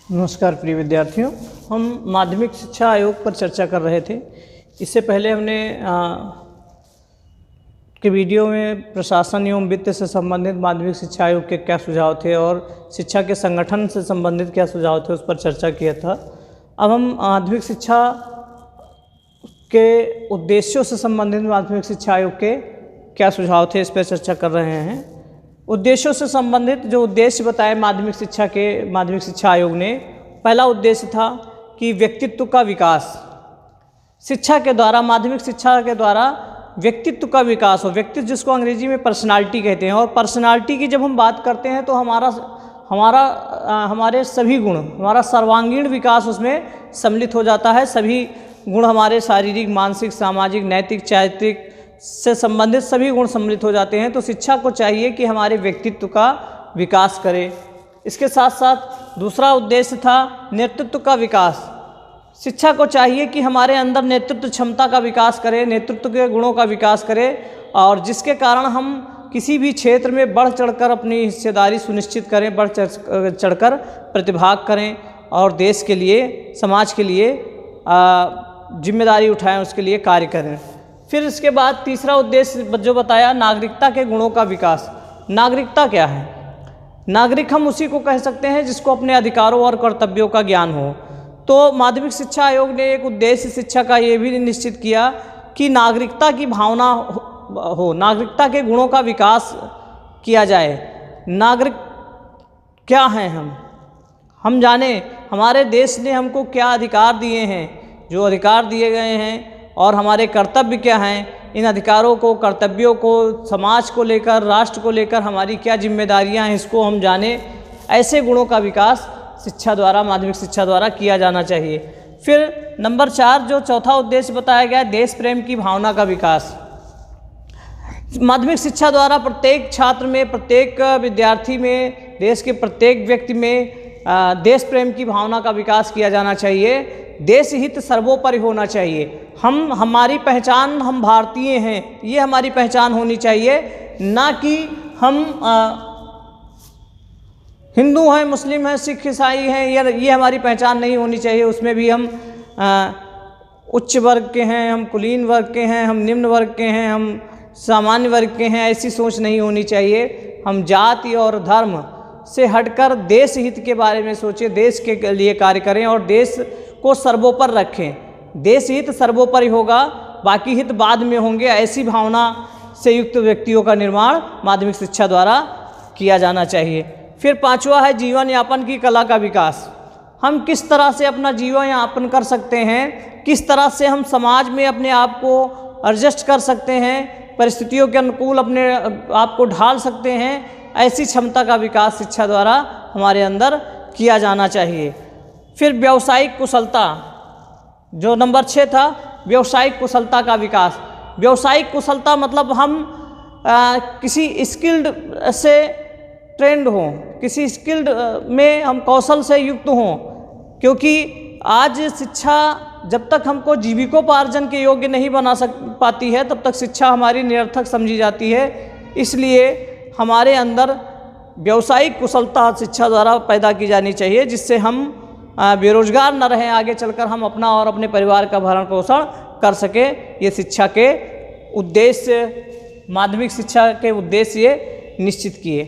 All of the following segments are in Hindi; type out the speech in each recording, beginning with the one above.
नमस्कार प्रिय विद्यार्थियों, हम माध्यमिक शिक्षा आयोग पर चर्चा कर रहे थे। इससे पहले हमने के वीडियो में प्रशासन एवं वित्त से संबंधित माध्यमिक शिक्षा आयोग के क्या सुझाव थे और शिक्षा के संगठन से संबंधित क्या सुझाव थे उस पर चर्चा किया था। अब हम माध्यमिक शिक्षा के उद्देश्यों से संबंधित माध्यमिक शिक्षा आयोग के क्या सुझाव थे इस पर चर्चा कर रहे हैं। उद्देश्यों से संबंधित जो उद्देश्य बताए माध्यमिक शिक्षा आयोग ने, पहला उद्देश्य था कि व्यक्तित्व का विकास। शिक्षा के द्वारा, माध्यमिक शिक्षा के द्वारा व्यक्तित्व का विकास हो। व्यक्तित्व जिसको अंग्रेजी में पर्सनालिटी कहते हैं, और पर्सनालिटी की जब हम बात करते हैं तो हमारे सभी गुण, हमारा सर्वांगीण विकास उसमें सम्मिलित हो जाता है। सभी गुण हमारे शारीरिक, मानसिक, सामाजिक, नैतिक, चारित्रिक से संबंधित सभी गुण सम्मिलित हो जाते हैं। तो शिक्षा को चाहिए कि हमारे व्यक्तित्व का विकास करे। इसके साथ साथ दूसरा उद्देश्य था नेतृत्व का विकास। शिक्षा को चाहिए कि हमारे अंदर नेतृत्व क्षमता का विकास करे, नेतृत्व के गुणों का विकास करे, और जिसके कारण हम किसी भी क्षेत्र में बढ़ चढ़कर अपनी हिस्सेदारी सुनिश्चित करें, बढ़ चढ़कर प्रतिभाग करें और देश के लिए, समाज के लिए जिम्मेदारी उठाएं, उसके लिए कार्य करें। फिर इसके बाद तीसरा उद्देश्य जो बताया, नागरिकता के गुणों का विकास। नागरिकता क्या है? नागरिक हम उसी को कह सकते हैं जिसको अपने अधिकारों और कर्तव्यों का ज्ञान हो। तो माध्यमिक शिक्षा आयोग ने एक उद्देश्य शिक्षा का ये भी निश्चित किया कि नागरिकता की भावना हो, नागरिकता के गुणों का विकास किया जाए। नागरिक क्या हैं हम जाने, हमारे देश ने हमको क्या अधिकार दिए हैं, जो अधिकार दिए गए हैं, और हमारे कर्तव्य क्या हैं। इन अधिकारों को, कर्तव्यों को, समाज को लेकर, राष्ट्र को लेकर हमारी क्या जिम्मेदारियां हैं, इसको हम जाने। ऐसे गुणों का विकास शिक्षा द्वारा, माध्यमिक शिक्षा द्वारा किया जाना चाहिए। फिर नंबर 4 जो चौथा उद्देश्य बताया गया, देश प्रेम की भावना का विकास। माध्यमिक शिक्षा द्वारा प्रत्येक छात्र में, प्रत्येक विद्यार्थी में, देश के प्रत्येक व्यक्ति में देश प्रेम की भावना का विकास किया जाना चाहिए। देश हित सर्वोपरि होना चाहिए। हमारी पहचान, हम भारतीय हैं, ये हमारी पहचान होनी चाहिए, ना कि हम हिंदू हैं, मुस्लिम हैं, सिख, ईसाई हैं, ये हमारी पहचान नहीं होनी चाहिए। उसमें भी हम उच्च वर्ग के हैं, हम कुलीन वर्ग के हैं, हम निम्न वर्ग के हैं, हम सामान्य वर्ग के हैं, ऐसी सोच नहीं होनी चाहिए। हम जाति और धर्म से हटकर देश हित के बारे में सोचें, देश के लिए कार्य करें और देश को सर्वोपर रखें। देश हित सर्वोपरि होगा, बाकी हित बाद में होंगे। ऐसी भावना से युक्त व्यक्तियों का निर्माण माध्यमिक शिक्षा द्वारा किया जाना चाहिए। फिर 5वां है जीवन यापन की कला का विकास। हम किस तरह से अपना जीवन यापन कर सकते हैं, किस तरह से हम समाज में अपने आप को एडजस्ट कर सकते हैं, परिस्थितियों के अनुकूल अपने आप को ढाल सकते हैं, ऐसी क्षमता का विकास शिक्षा द्वारा हमारे अंदर किया जाना चाहिए। फिर व्यावसायिक कुशलता, जो नंबर 6 था, व्यावसायिक कुशलता का विकास। व्यावसायिक कुशलता मतलब हम किसी स्किल्ड से ट्रेंड हों, किसी स्किल्ड में हम कौशल से युक्त हों, क्योंकि आज शिक्षा जब तक हमको जीविकोपार्जन के योग्य नहीं बना पाती है, तब तक शिक्षा हमारी निरर्थक समझी जाती है। इसलिए हमारे अंदर व्यावसायिक कुशलता शिक्षा द्वारा पैदा की जानी चाहिए, जिससे हम बेरोजगार न रहें, आगे चलकर हम अपना और अपने परिवार का भरण पोषण कर सकें। ये शिक्षा के उद्देश्य, माध्यमिक शिक्षा के उद्देश्य ये निश्चित किए।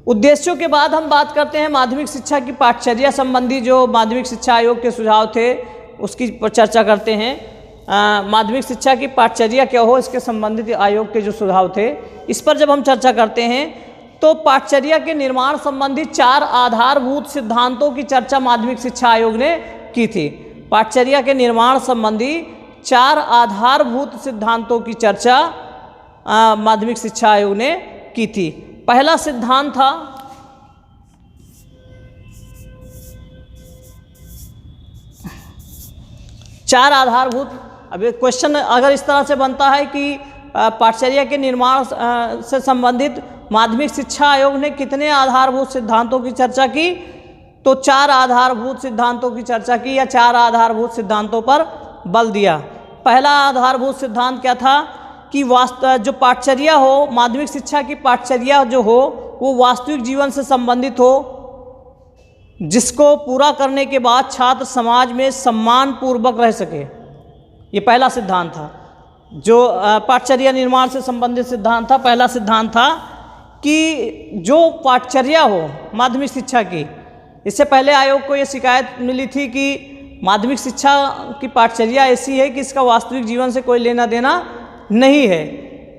उद्देश्यों के बाद हम बात करते हैं माध्यमिक शिक्षा की पाठचर्या संबंधी, जो माध्यमिक शिक्षा आयोग के सुझाव थे उसकी चर्चा करते हैं। माध्यमिक शिक्षा की पाठचर्या क्या हो, इसके संबंधित आयोग के जो सुझाव थे, इस पर जब हम चर्चा करते हैं तो पाठचर्या के निर्माण संबंधी 4 आधारभूत सिद्धांतों की चर्चा माध्यमिक शिक्षा आयोग ने की थी। पाठचर्या के निर्माण संबंधी 4 आधारभूत सिद्धांतों की चर्चा माध्यमिक शिक्षा आयोग ने की थी। पहला सिद्धांत था चार आधारभूत। अब क्वेश्चन अगर इस तरह से बनता है कि पाठचर्या के निर्माण से संबंधित माध्यमिक शिक्षा आयोग ने कितने आधारभूत सिद्धांतों की चर्चा की, तो 4 आधारभूत सिद्धांतों की चर्चा की, या 4 आधारभूत सिद्धांतों पर बल दिया। पहला आधारभूत सिद्धांत क्या था कि जो पाठचर्या हो, माध्यमिक शिक्षा की पाठचर्या जो हो, वो वास्तविक जीवन से संबंधित हो, जिसको पूरा करने के बाद छात्र समाज में सम्मान पूर्वक रह सके। ये पहला सिद्धांत था, जो पाठचर्या निर्माण से संबंधित सिद्धांत था। पहला सिद्धांत था कि जो पाठचर्या हो माध्यमिक शिक्षा की, इससे पहले आयोग को ये शिकायत मिली थी कि माध्यमिक शिक्षा की पाठचर्या ऐसी है कि इसका वास्तविक जीवन से कोई लेना देना नहीं है।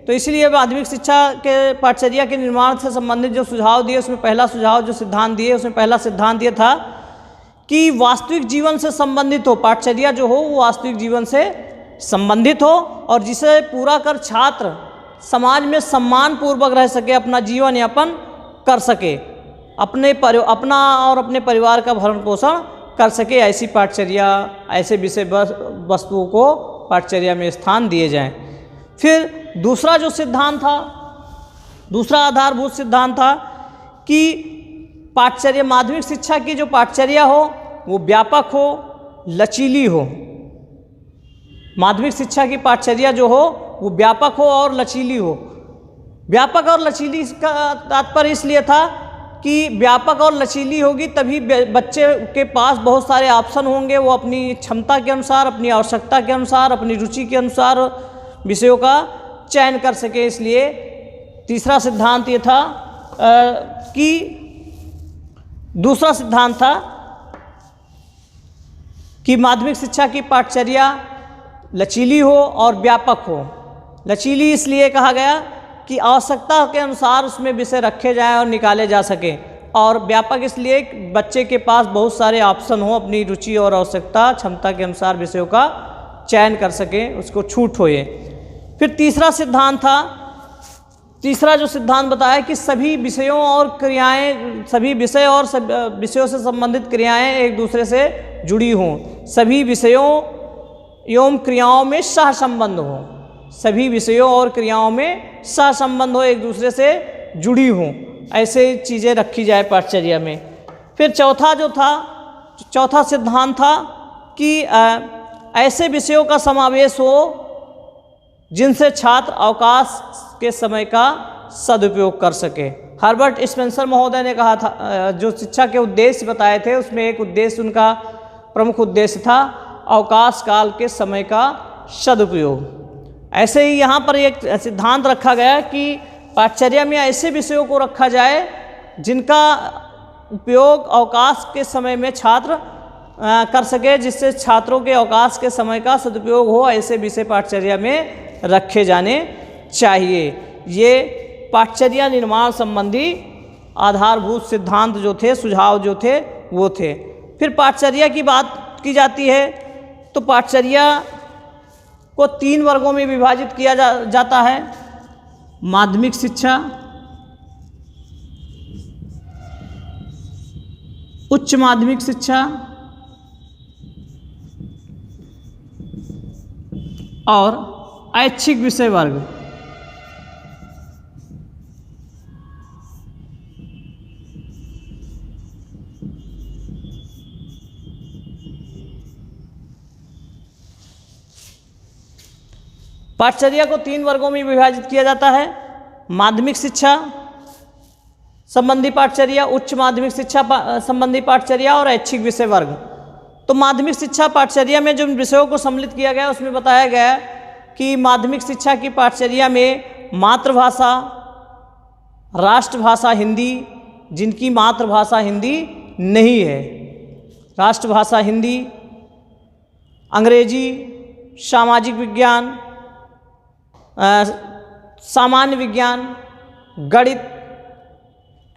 तो इसलिए माध्यमिक शिक्षा के पाठचर्या के निर्माण से संबंधित जो सुझाव दिए, उसमें पहला सुझाव जो सिद्धांत दिए, उसमें पहला सिद्धांत ये था कि वास्तविक जीवन से संबंधित हो, पाठचर्या जो हो वो वास्तविक जीवन से संबंधित हो और जिसे पूरा कर छात्र समाज में सम्मान पूर्वक रह सके, अपना जीवन यापन कर सके, अपना और अपने परिवार का भरण पोषण कर सके। ऐसी पाठचर्या, ऐसे विषय वस्तुओं को पाठचर्या में स्थान दिए जाएं। फिर दूसरा जो सिद्धांत था, दूसरा आधारभूत सिद्धांत था कि पाठचर्या, माध्यमिक शिक्षा की जो पाठचर्या हो वो व्यापक हो, लचीली हो। माध्यमिक शिक्षा की पाठचर्या जो हो वो व्यापक हो और लचीली हो। व्यापक और लचीली का तात्पर्य इसलिए था कि व्यापक और लचीली होगी तभी बच्चे के पास बहुत सारे ऑप्शन होंगे, वो अपनी क्षमता के अनुसार, अपनी आवश्यकता के अनुसार, अपनी रुचि के अनुसार विषयों का चयन कर सके। इसलिए तीसरा सिद्धांत ये था कि दूसरा सिद्धांत था कि माध्यमिक शिक्षा की पाठचर्या लचीली हो और व्यापक हो। लचीली इसलिए कहा गया कि आवश्यकता के अनुसार उसमें विषय रखे जाएं और निकाले जा सकें, और व्यापक इसलिए बच्चे के पास बहुत सारे ऑप्शन हो, अपनी रुचि और आवश्यकता, क्षमता के अनुसार विषयों का चयन कर सकें, उसको छूट हो। ये फिर तीसरा सिद्धांत था, तीसरा जो सिद्धांत बताया कि सभी विषयों और क्रियाएं, सभी विषय और विषयों से संबंधित क्रियाएं एक दूसरे से जुड़ी हों, सभी विषयों एवं क्रियाओं में सहसंबंध हो, सभी विषयों और क्रियाओं में सहसंबंध हो, एक दूसरे से जुड़ी हों, ऐसे चीज़ें रखी जाए पाठचर्या में। फिर चौथा सिद्धांत था कि ऐसे विषयों का समावेश हो जिनसे छात्र अवकाश के समय का सदुपयोग कर सके। हर्बर्ट स्पेंसर महोदय ने कहा था, जो शिक्षा के उद्देश्य बताए थे उसमें एक उद्देश्य, उनका प्रमुख उद्देश्य था अवकाश काल के समय का सदुपयोग। ऐसे ही यहाँ पर एक सिद्धांत रखा गया कि पाठचर्या में ऐसे विषयों को रखा जाए जिनका उपयोग अवकाश के समय में छात्र कर सके, जिससे छात्रों के अवकाश के समय का सदुपयोग हो, ऐसे विषय पाठचर्या में रखे जाने चाहिए। ये पाठचर्या निर्माण संबंधी आधारभूत सिद्धांत जो थे, सुझाव जो थे वो थे। फिर पाठचर्या की बात की जाती है तो पाठचर्या को 3 वर्गों में विभाजित किया जाता है। माध्यमिक शिक्षा, उच्च माध्यमिक शिक्षा और ऐच्छिक विषय वर्ग। पाठचर्या को 3 वर्गों में विभाजित किया जाता है। माध्यमिक शिक्षा संबंधी पाठचर्या, उच्च माध्यमिक शिक्षा संबंधी पाठचर्या और ऐच्छिक विषय वर्ग। तो माध्यमिक शिक्षा पाठचर्या में जिन विषयों को सम्मिलित किया गया उसमें बताया गया कि माध्यमिक शिक्षा की पाठचर्या में मातृभाषा, राष्ट्रभाषा हिंदी, जिनकी मातृभाषा हिंदी नहीं है, राष्ट्रभाषा हिंदी, अंग्रेजी, सामाजिक विज्ञान, सामान्य विज्ञान, गणित,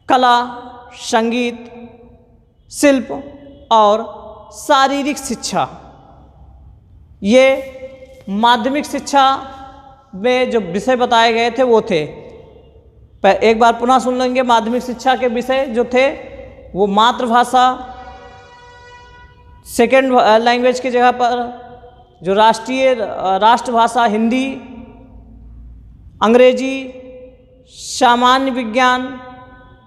कला, संगीत, शिल्प और शारीरिक शिक्षा, ये माध्यमिक शिक्षा में जो विषय बताए गए थे वो थे। एक बार पुनः सुन लेंगे। माध्यमिक शिक्षा के विषय जो थे वो मातृभाषा, सेकेंड लैंग्वेज की जगह पर जो राष्ट्रभाषा हिंदी, अंग्रेजी, सामान्य विज्ञान,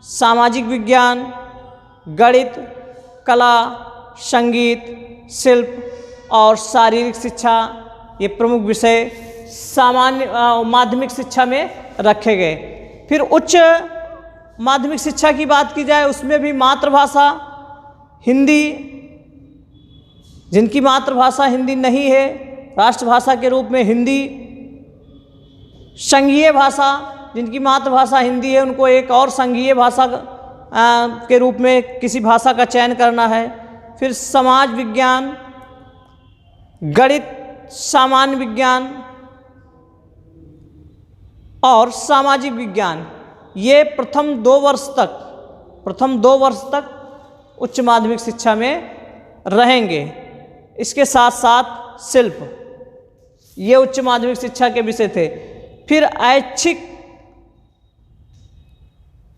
सामाजिक विज्ञान, गणित, कला, संगीत, शिल्प और शारीरिक शिक्षा, ये प्रमुख विषय सामान्य माध्यमिक शिक्षा में रखे गए। फिर उच्च माध्यमिक शिक्षा की बात की जाए उसमें भी मातृभाषा, हिंदी जिनकी मातृभाषा हिंदी नहीं है, राष्ट्रभाषा के रूप में हिंदी। संघीय भाषा जिनकी मातृभाषा हिंदी है, उनको एक और संघीय भाषा के रूप में किसी भाषा का चयन करना है। फिर समाज विज्ञान, गणित, सामान्य विज्ञान और सामाजिक विज्ञान, ये प्रथम 2 वर्ष तक उच्च माध्यमिक शिक्षा में रहेंगे। इसके साथ साथ शिल्प, ये उच्च माध्यमिक शिक्षा के विषय थे। फिर ऐच्छिक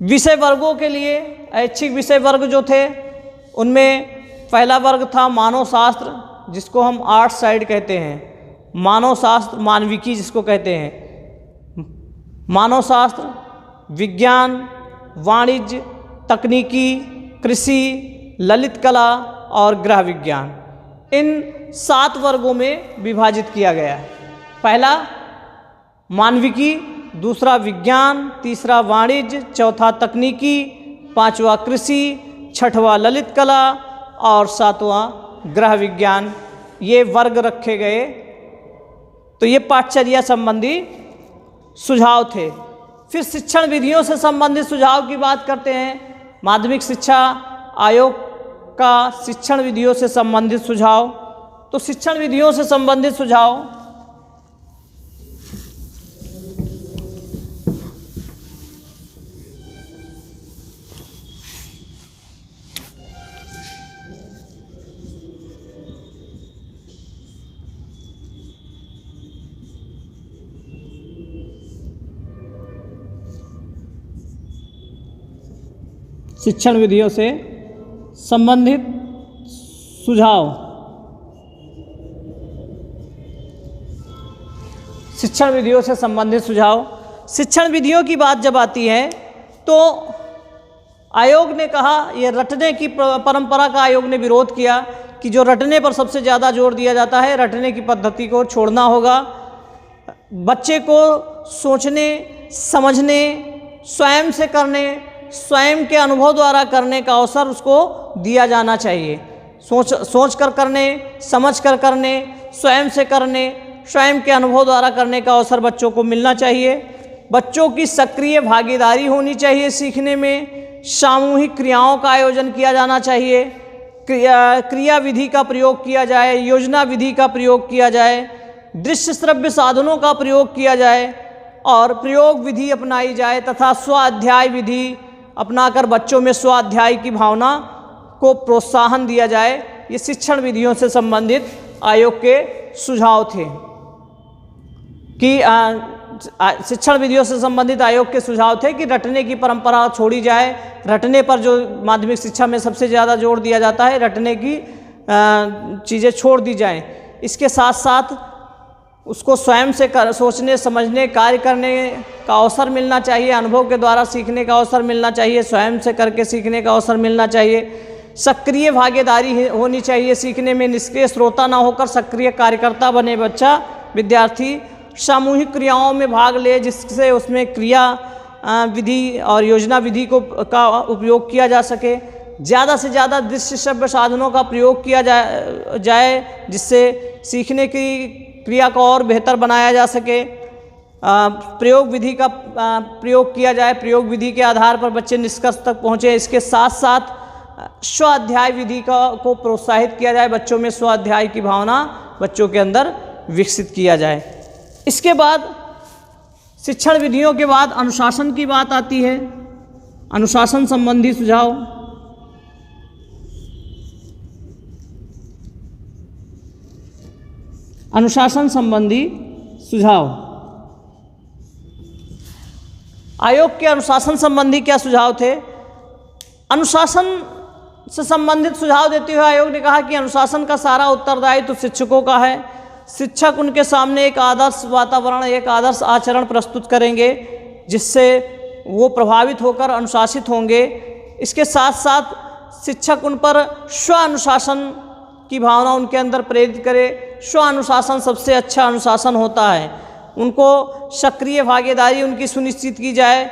विषय वर्गों के लिए, ऐच्छिक विषय वर्ग जो थे उनमें पहला वर्ग था मानव शास्त्र, जिसको हम आर्ट्स साइड कहते हैं। मानव शास्त्र, मानविकी जिसको कहते हैं, मानव शास्त्र, विज्ञान, वाणिज्य, तकनीकी, कृषि, ललित कला और गृह विज्ञान, इन 7 वर्गों में विभाजित किया गया है। पहला मानविकी, दूसरा विज्ञान, तीसरा वाणिज्य, चौथा तकनीकी, पांचवा कृषि, छठवां ललित कला और सातवां गृह विज्ञान, ये वर्ग रखे गए। तो ये पाठचर्या संबंधी सुझाव थे। फिर शिक्षण विधियों से संबंधित सुझाव की बात करते हैं। माध्यमिक शिक्षा आयोग का शिक्षण विधियों से संबंधित सुझाव। तो शिक्षण विधियों से संबंधित सुझाव, शिक्षण विधियों से संबंधित सुझाव। शिक्षण विधियों से संबंधित सुझाव। शिक्षण विधियों की बात जब आती है तो आयोग ने कहा, ये रटने की परंपरा का आयोग ने विरोध किया कि जो रटने पर सबसे ज़्यादा जोर दिया जाता है, रटने की पद्धति को छोड़ना होगा। बच्चे को सोचने, समझने, स्वयं से करने, स्वयं के अनुभव द्वारा करने का अवसर उसको दिया जाना चाहिए। सोच कर करने, समझ कर करने, स्वयं से करने, स्वयं के अनुभव द्वारा करने का अवसर बच्चों को मिलना चाहिए। बच्चों की सक्रिय भागीदारी होनी चाहिए सीखने में। सामूहिक क्रियाओं का आयोजन किया जाना चाहिए। क्रिया विधि का प्रयोग किया जाए, योजना विधि का प्रयोग किया जाए, दृश्य श्रव्य साधनों का प्रयोग किया जाए और प्रयोग विधि अपनाई जाए तथा स्वाध्याय विधि अपनाकर बच्चों में स्वाध्याय की भावना को प्रोत्साहन दिया जाए। ये शिक्षण विधियों से संबंधित आयोग के सुझाव थे कि शिक्षण विधियों से संबंधित आयोग के सुझाव थे कि रटने की परंपरा छोड़ी जाए। रटने पर जो माध्यमिक शिक्षा में सबसे ज़्यादा जोर दिया जाता है, रटने की चीज़ें छोड़ दी जाएं। इसके साथ साथ उसको स्वयं से सोचने, समझने, कार्य करने का अवसर मिलना चाहिए। अनुभव के द्वारा सीखने का अवसर मिलना चाहिए। स्वयं से करके सीखने का अवसर मिलना चाहिए। सक्रिय भागीदारी होनी चाहिए सीखने में। निष्क्रिय श्रोता ना होकर सक्रिय कार्यकर्ता बने बच्चा, विद्यार्थी। सामूहिक क्रियाओं में भाग ले जिससे उसमें क्रिया विधि और योजना विधि का उपयोग किया जा सके। ज़्यादा से ज़्यादा दृश्य श्रव्य साधनों का प्रयोग किया जाए जिससे सीखने की क्रिया को और बेहतर बनाया जा सके। प्रयोग विधि का प्रयोग किया जाए। प्रयोग विधि के आधार पर बच्चे निष्कर्ष तक पहुँचे। इसके साथ साथ स्वाध्याय विधि को प्रोत्साहित किया जाए। बच्चों में स्वाध्याय की भावना बच्चों के अंदर विकसित किया जाए। इसके बाद शिक्षण विधियों के बाद अनुशासन की बात आती है। अनुशासन संबंधी सुझाव। अनुशासन संबंधी सुझाव। आयोग के अनुशासन संबंधी क्या सुझाव थे? अनुशासन से संबंधित सुझाव देते हुए आयोग ने कहा कि अनुशासन का सारा उत्तरदायित्व शिक्षकों का है। शिक्षक उनके सामने एक आदर्श वातावरण, एक आदर्श आचरण प्रस्तुत करेंगे जिससे वो प्रभावित होकर अनुशासित होंगे। इसके साथ साथ शिक्षक उन पर स्व अनुशासन की भावना उनके अंदर प्रेरित करे। स्व अनुशासन सबसे अच्छा अनुशासन होता है। उनको सक्रिय भागीदारी उनकी सुनिश्चित की जाए।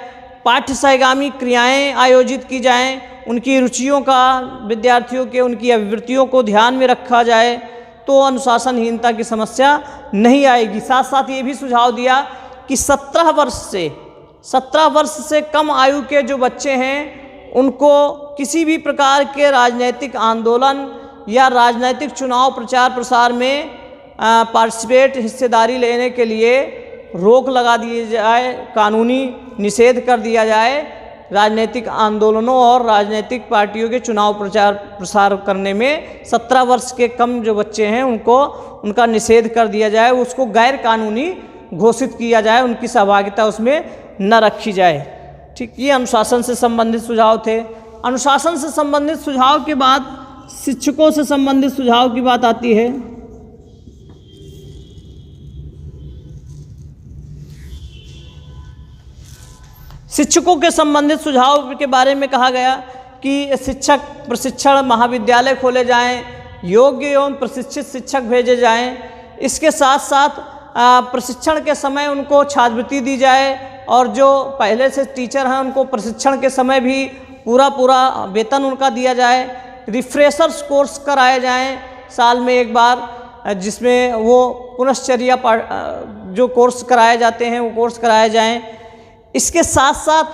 पाठ्य सहगामी क्रियाएं आयोजित की जाएं उनकी रुचियों का, विद्यार्थियों के उनकी अभिवृत्तियों को ध्यान में रखा जाए तो अनुशासनहीनता की समस्या नहीं आएगी। साथ साथ ये भी सुझाव दिया कि 17 वर्ष से कम आयु के जो बच्चे हैं उनको किसी भी प्रकार के राजनीतिक आंदोलन या राजनीतिक चुनाव प्रचार प्रसार में हिस्सेदारी लेने के लिए रोक लगा दी जाए, कानूनी निषेध कर दिया जाए। राजनीतिक आंदोलनों और राजनीतिक पार्टियों के चुनाव प्रचार प्रसार करने में 17 वर्ष के कम जो बच्चे हैं उनका निषेध कर दिया जाए, उसको गैर कानूनी घोषित किया जाए, उनकी सहभागिता उसमें न रखी जाए। ठीक, ये अनुशासन से संबंधित सुझाव थे। अनुशासन से संबंधित सुझाव के बाद शिक्षकों से संबंधित सुझाव की बात आती है। शिक्षकों के संबंधित सुझाव के बारे में कहा गया कि शिक्षक प्रशिक्षण महाविद्यालय खोले जाएं, योग्य एवं प्रशिक्षित शिक्षक भेजे जाएं। इसके साथ साथ प्रशिक्षण के समय उनको छात्रवृत्ति दी जाए और जो पहले से टीचर हैं उनको प्रशिक्षण के समय भी पूरा वेतन उनका दिया जाए। रिफ्रेशर्स कोर्स कराए जाएं साल में एक बार, जिसमें वो पुनश्चर्या जो कोर्स कराए जाते हैं वो कोर्स कराए जाएं। इसके साथ साथ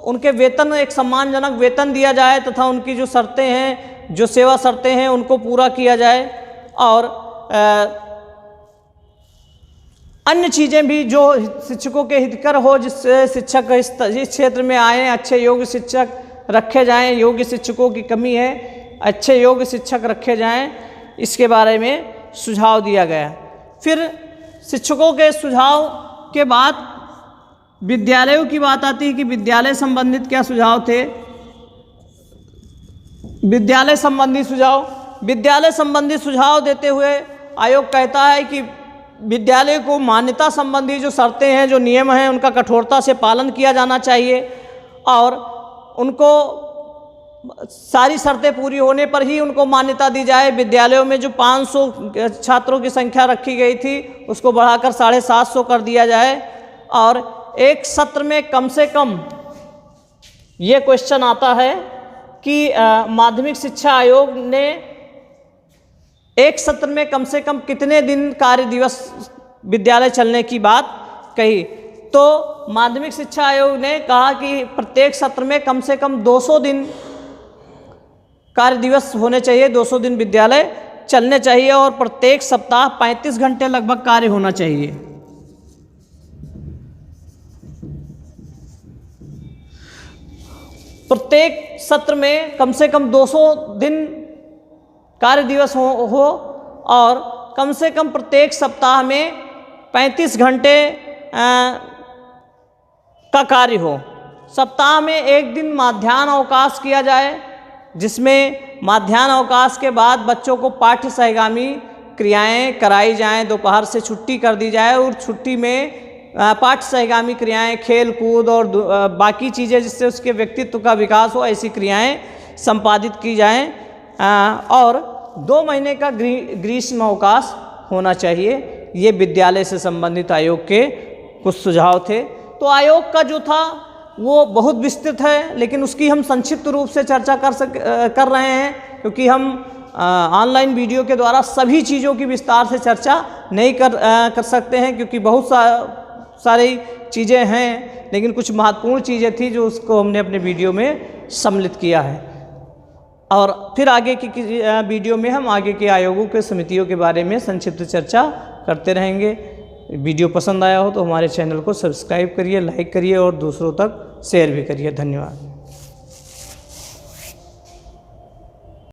उनके वेतन, एक सम्मानजनक वेतन दिया जाए तथा उनकी जो शर्तें हैं, जो सेवा शर्तें हैं उनको पूरा किया जाए। और अन्य चीज़ें भी जो शिक्षकों के हितकर हो, जिससे शिक्षक इस क्षेत्र में आए, अच्छे योग्य शिक्षक रखे जाएं। योग्य शिक्षकों की कमी है, अच्छे योग्य शिक्षक रखे जाएं, इसके बारे में सुझाव दिया गया। फिर शिक्षकों के सुझाव के बाद विद्यालयों की बात आती है कि विद्यालय संबंधित क्या सुझाव थे। विद्यालय संबंधी सुझाव देते हुए आयोग कहता है कि विद्यालय को मान्यता संबंधी जो शर्तें हैं, जो नियम हैं, उनका कठोरता से पालन किया जाना चाहिए और उनको सारी शर्तें पूरी होने पर ही उनको मान्यता दी जाए। विद्यालयों में जो 500 छात्रों की संख्या रखी गई थी उसको बढ़ाकर 750 कर दिया जाए और एक सत्र में कम से कम, ये क्वेश्चन आता है कि माध्यमिक शिक्षा आयोग ने एक सत्र में कम से कम कितने दिन कार्य दिवस विद्यालय चलने की बात कही। तो माध्यमिक शिक्षा आयोग ने कहा कि प्रत्येक सत्र में कम से कम 200 दिन कार्य दिवस होने चाहिए, 200 दिन विद्यालय चलने चाहिए और प्रत्येक सप्ताह 35 घंटे लगभग कार्य होना चाहिए। प्रत्येक सत्र में कम से कम 200 दिन कार्य दिवस हो और कम से कम प्रत्येक सप्ताह में 35 घंटे का कार्य हो। सप्ताह में एक दिन माध्याह्न अवकाश किया जाए, जिसमें माध्याह्न अवकाश के बाद बच्चों को पाठ्य सहगामी क्रियाएं कराई जाएं, दोपहर से छुट्टी कर दी जाए और छुट्टी में पाठ्य सहगामी क्रियाएं, खेल कूद और बाकी चीज़ें जिससे उसके व्यक्तित्व का विकास हो, ऐसी क्रियाएं संपादित की जाएं और 2 महीने का ग्रीष्म अवकाश होना चाहिए। ये विद्यालय से संबंधित आयोग के कुछ सुझाव थे। तो आयोग का जो था वो बहुत विस्तृत है, लेकिन उसकी हम संक्षिप्त रूप से चर्चा कर रहे हैं, क्योंकि हम ऑनलाइन वीडियो के द्वारा सभी चीज़ों की विस्तार से चर्चा नहीं कर सकते हैं, क्योंकि बहुत सारी चीज़ें हैं, लेकिन कुछ महत्वपूर्ण चीज़ें थी जो उसको हमने अपने वीडियो में सम्मिलित किया है। और फिर आगे की वीडियो में हम आगे के आयोगों के समितियों के बारे में संक्षिप्त चर्चा करते रहेंगे। वीडियो पसंद आया हो तो हमारे चैनल को सब्सक्राइब करिए, लाइक करिए और दूसरों तक शेयर भी करिए। धन्यवाद।